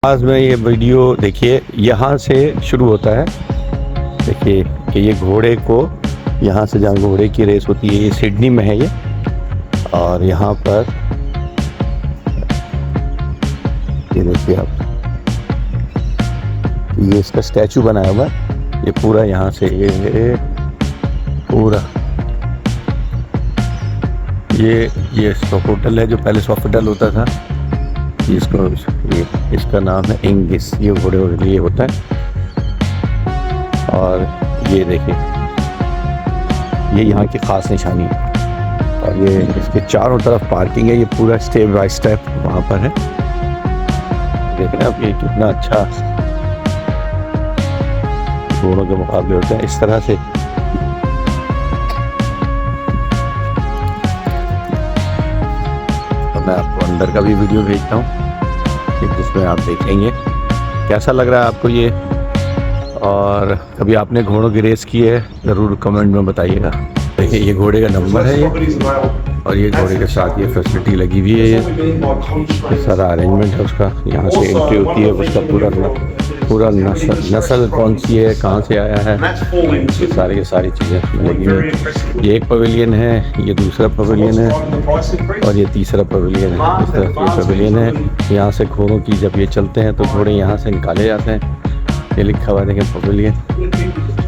आज में ये वीडियो देखिए, यहाँ से शुरू होता है। देखिए कि ये घोड़े को यहाँ से, जहाँ घोड़े की रेस होती है, ये सिडनी में है ये। और यहाँ पर ये देखिए आप, ये इसका स्टैचू बनाया हुआ है। ये पूरा यहाँ से ये पूरा ये होटल है जो पहले हॉस्पिटल होता था। इसको इसका नाम है इंगिस। ये घोड़े के लिए होता है। और ये देखिए, ये यहाँ की ख़ास निशानी है। और ये इसके चारों तरफ पार्किंग है। ये पूरा स्टेप बाय स्टेप वहाँ पर है। देख रहे हैं आप, ये कितना अच्छा घोड़ों के मुकाबले होते हैं इस तरह से। मैं आपको अंदर का भी वीडियो भेजता हूँ जिसमें आप देखेंगे कैसा लग रहा है आपको ये। और कभी आपने घोड़ों की रेस की है ज़रूर कमेंट में बताइएगा। देखिए ये घोड़े का नंबर है ये, और ये घोड़े के साथ ये फैसिलिटी लगी हुई है। ये सारा अरेंजमेंट है उसका। यहाँ से एंट्री होती है, उसका पूरा नस्ल कौन सी है, कहाँ से आया है, ये सारी चीज़ें लगी हुई। ये एक पवेलियन है, ये दूसरा पवेलियन है, और ये तीसरा पवेलियन है। इस तरह ये पवेलियन है। यहाँ से घोड़ों की जब ये चलते हैं तो घोड़े यहाँ से निकाले जाते हैं। ये लिखा हुआ देखें पवेलियन।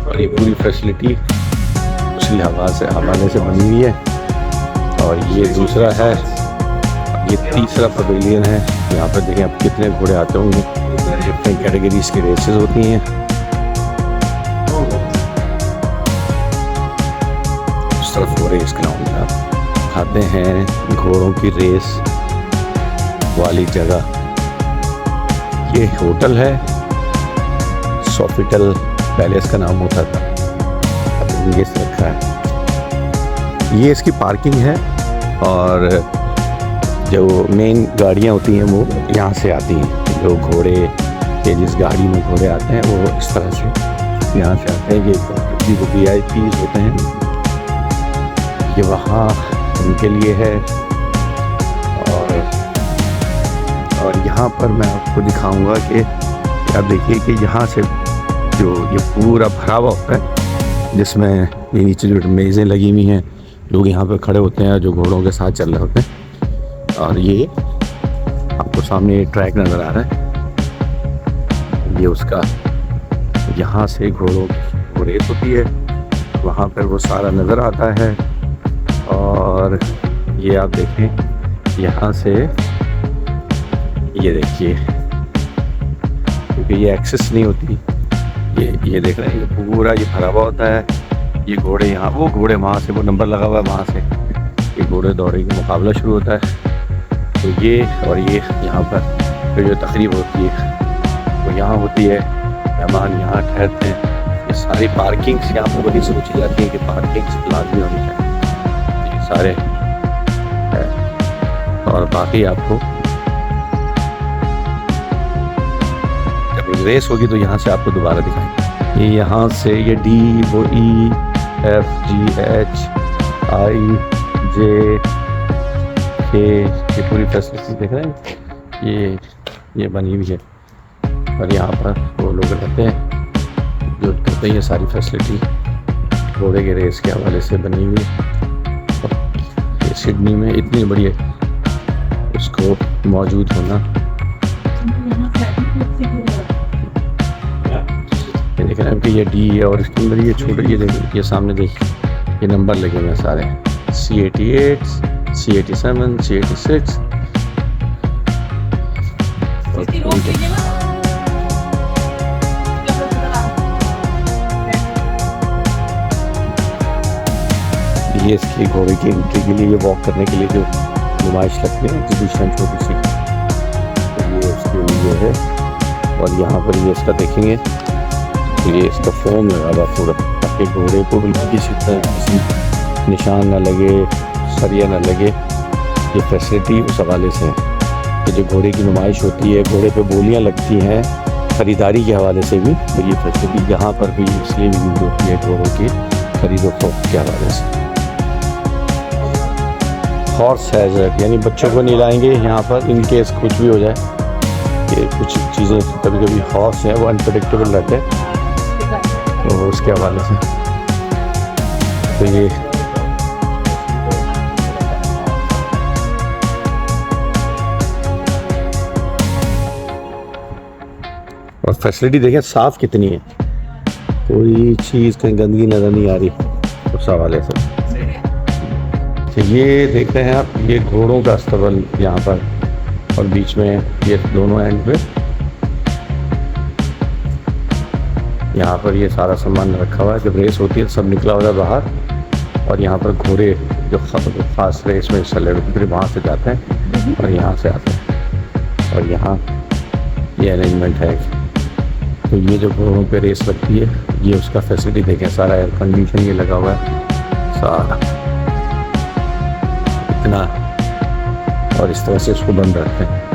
और ये पूरी फैसिलिटी उसी हवाले से बनी हुई है। और ये दूसरा है, ये तीसरा पवेलियन है। यहाँ पर देखें अब कितने घोड़े आते होंगे। डिफरेंट कैटेगरीज की रेसेस होती हैं। उस तरफ हो रेस ग्राउंड में आप आते हैं घोड़ों की रेस वाली जगह। ये होटल है, सोफिटल पैलेस का नाम होता था, अब इंग्लिश रखा है। ये इसकी पार्किंग है। और जो मेन गाड़ियाँ होती हैं वो यहाँ से आती हैं। जो घोड़े के जिस गाड़ी में घोड़े आते हैं वो इस तरह से यहाँ से आते हैं। ये जो VIPs होते हैं ये वहाँ उनके लिए है। और यहाँ पर मैं आपको दिखाऊंगा कि आप देखिए कि यहाँ से जो ये पूरा भरा हुआ होता है, जिसमें ये नीचे जो मेज़ें लगी हुई हैं, लोग यहाँ पर खड़े होते हैं जो घोड़ों के साथ चल रहे होते हैं। और ये आपको सामने ये ट्रैक नज़र आ रहा है, ये उसका, यहाँ से घोड़ों की रेस होती है, वहाँ पर वो सारा नज़र आता है। और ये आप देखें यहाँ से, ये देखिए, क्योंकि ये एक्सेस नहीं होती, ये देख रहे हैं, ये पूरा ये भरा हुआ होता है। ये घोड़े यहाँ, वो घोड़े वहाँ से, वो नंबर लगा हुआ है वहाँ से ये घोड़े दौड़े का मुकाबला शुरू होता है। तो ये और ये यहाँ पर फिर जो तकरीब होती है वो यहाँ होती है। मेहमान यहाँ ठहरते हैं। ये सारी पार्किंग्स यहाँ पर बड़ी सोची जाती है कि पार्किंग्स लाजमी होनी चाहिए। ये सारे है। और बाकी आपको जब रेस होगी तो यहाँ से आपको दोबारा दिखाएंगे। ये यहाँ से ये D, वो E, F, G, H, I, J, K, ये पूरी फैसिलिटी देख रहे हैं। ये बनी हुई है। और यहाँ पर वो लोग रहते हैं जो करते हैं। ये सारी फैसिलिटी घोड़े के रेस के हवाले से बनी हुई है। और ये सिडनी में इतनी बड़ी उसको मौजूद होना, ये देख रहे हैं कि ये D है। और इसके अंदर ये छोटे, ये देखिए, ये सामने देखिए, ये नंबर लगे हुए हैं सारे, C88, C87, C86। ये इसकी घोड़े की एंट्री के लिए, ये वॉक करने के लिए जो नुमाइश लगती है, एग्जीबिशन छोटी सी, तो ये उसके लिए है। और यहाँ पर ये इसका देखेंगे, तो ये इसका फोम लगा हुआ पूरा, ताकि घोड़े को बिल्कुल किसी तरह किसी निशान ना लगे, सरिया ना लगे। ये फैसिलिटी उस हवाले से है कि जो घोड़े की नुमाइश होती है, घोड़े पे बोलियां लगती हैं ख़रीदारी के हवाले से भी, तो ये फैसिलिटी यहाँ पर भी इसलिए भी यूज़ होती है घोड़ों की खरीदो फरोख्त के हवाले से। हॉर्स हैज़र्ड, यानी बच्चों को नहीं लाएंगे यहाँ पर इन केस कुछ भी हो जाए। कि कुछ चीज़ें कभी कभी हॉर्स हैं वो अनप्रडिक्टेबल रहते हैं, तो उसके हवाले से तो ये और फैसिलिटी देखें साफ़ कितनी है, कोई चीज़ कहीं गंदगी नज़र नहीं आ रही उस हवाले से। तो ये देखते हैं आप, ये घोड़ों का अस्तबल यहाँ पर, और बीच में ये दोनों एंड पे यहाँ पर ये सारा सामान रखा हुआ है। जब रेस होती है सब निकला होता है बाहर, और यहाँ पर घोड़े जो ख़ास रेस में हिस्सा ले फिर वहाँ से जाते हैं और यहाँ से आते हैं, और यहाँ ये अरेंजमेंट है। तो ये जो घोड़ों पे रेस लगती है, ये उसका फैसिलिटी देखें, सारा एयर कंडीशन ये लगा हुआ है सारा इतना, और इस तरह से इसको बंद रखते हैं।